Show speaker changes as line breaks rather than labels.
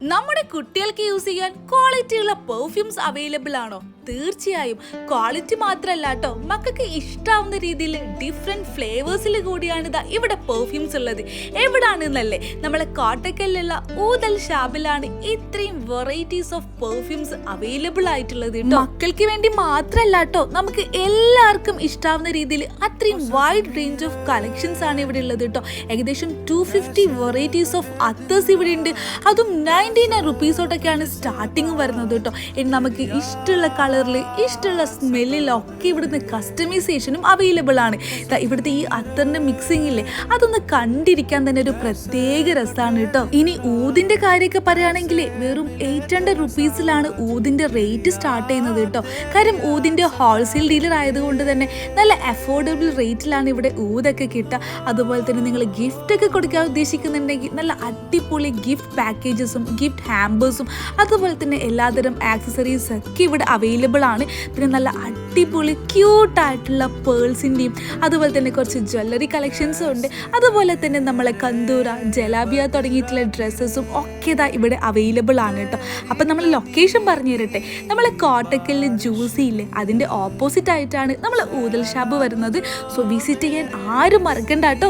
നമ്മുടെ കുട്ടികൾക്ക് യൂസ് ചെയ്യാൻ ക്വാളിറ്റിയുള്ള പെർഫ്യൂംസ് അവൈലബിൾ ആണോ? തീർച്ചയായും. ക്വാളിറ്റി മാത്രമല്ല കേട്ടോ, മക്കൾക്ക് ഇഷ്ടാവുന്ന രീതിയിൽ ഡിഫറെന്റ് ഫ്ലേവേഴ്സിൽ കൂടിയാണ് ഇവിടെ പെർഫ്യൂംസ് ഉള്ളത്. എവിടാണെന്നല്ലേ, നമ്മളെ കോട്ടക്കലിലുള്ള ഊതൽ ഷാബിലാണ് ഇത്രയും വെറൈറ്റീസ് ഓഫ് പെർഫ്യൂംസ് അവൈലബിൾ ആയിട്ടുള്ളത്. മക്കൾക്ക് വേണ്ടി മാത്രമല്ല കേട്ടോ, നമുക്ക് എല്ലാവർക്കും ഇഷ്ടാവുന്ന രീതിയിൽ അത്രയും വൈഡ് റേഞ്ച് ഓഫ് കളക്ഷൻസ് ആണ് ഇവിടെ ഉള്ളത് കേട്ടോ. ഏകദേശം 250 വെറൈറ്റീസ് ഓഫ് അത്തേഴ്സ് ഇവിടെ ഉണ്ട്. അതും 99 റുപ്പീസോട്ടൊക്കെയാണ് സ്റ്റാർട്ടിങ് വരുന്നത് കേട്ടോ. ഇനി നമുക്ക് ഇഷ്ടമുള്ള കളറിൽ ഇഷ്ടമുള്ള സ്മെല്ലിലൊക്കെ ഇവിടുന്ന് കസ്റ്റമൈസേഷനും അവൈലബിൾ ആണ്. ഇവിടുത്തെ ഈ അത്തറിന്റെ മിക്സിംഗ് ഇല്ലേ, അതൊന്ന് കണ്ടിരിക്കാൻ തന്നെ ഒരു പ്രത്യേക രസമാണ് കേട്ടോ. ഇനി ഊതിന്റെ കാര്യമൊക്കെ പറയുകയാണെങ്കിൽ വെറും 800 റുപ്പീസിലാണ് ഊതിന്റെ റേറ്റ് സ്റ്റാർട്ട് ചെയ്യുന്നത് കേട്ടോ. കാര്യം ഊതിന്റെ ഹോൾസെയിൽ ഡീലർ ആയതുകൊണ്ട് തന്നെ നല്ല അഫോർഡബിൾ റേറ്റിലാണ് ഇവിടെ ഊതൊക്കെ കിട്ടുക. അതുപോലെ തന്നെ നിങ്ങൾ ഗിഫ്റ്റ് ഒക്കെ കൊടുക്കാൻ ഉദ്ദേശിക്കുന്നുണ്ടെങ്കിൽ നല്ല അടിപൊളി ഗിഫ്റ്റ് പാക്കേജസും ഗിഫ്റ്റ് ഹാമ്പേഴ്സും അതുപോലെ തന്നെ എല്ലാതരം ആക്സസറീസ് ഒക്കെ ഇവിടെ അവൈലബിൾ ആണ്. പിന്നെ നല്ല അടിപൊളി ക്യൂട്ടായിട്ടുള്ള പേൾസിൻ്റെയും അതുപോലെ തന്നെ കുറച്ച് ജ്വല്ലറി കളക്ഷൻസും ഉണ്ട്. അതുപോലെ തന്നെ നമ്മളെ കന്തൂര, ജലാബിയ തുടങ്ങിയിട്ടുള്ള ഡ്രസ്സസും ഒക്കെ ഇതാ ഇവിടെ അവൈലബിൾ ആണ് കേട്ടോ. അപ്പം നമ്മൾ ലൊക്കേഷൻ പറഞ്ഞു തരട്ടെ. നമ്മളെ കോട്ടക്കലിൽ ജ്യൂസി ഇല്ലേ, അതിൻ്റെ ഓപ്പോസിറ്റ് ആയിട്ടാണ് നമ്മൾ ഊതൽ ഷാബ് വരുന്നത്. സോ വിസിറ്റ് ചെയ്യാൻ ആരും മറക്കണ്ട കേട്ടോ.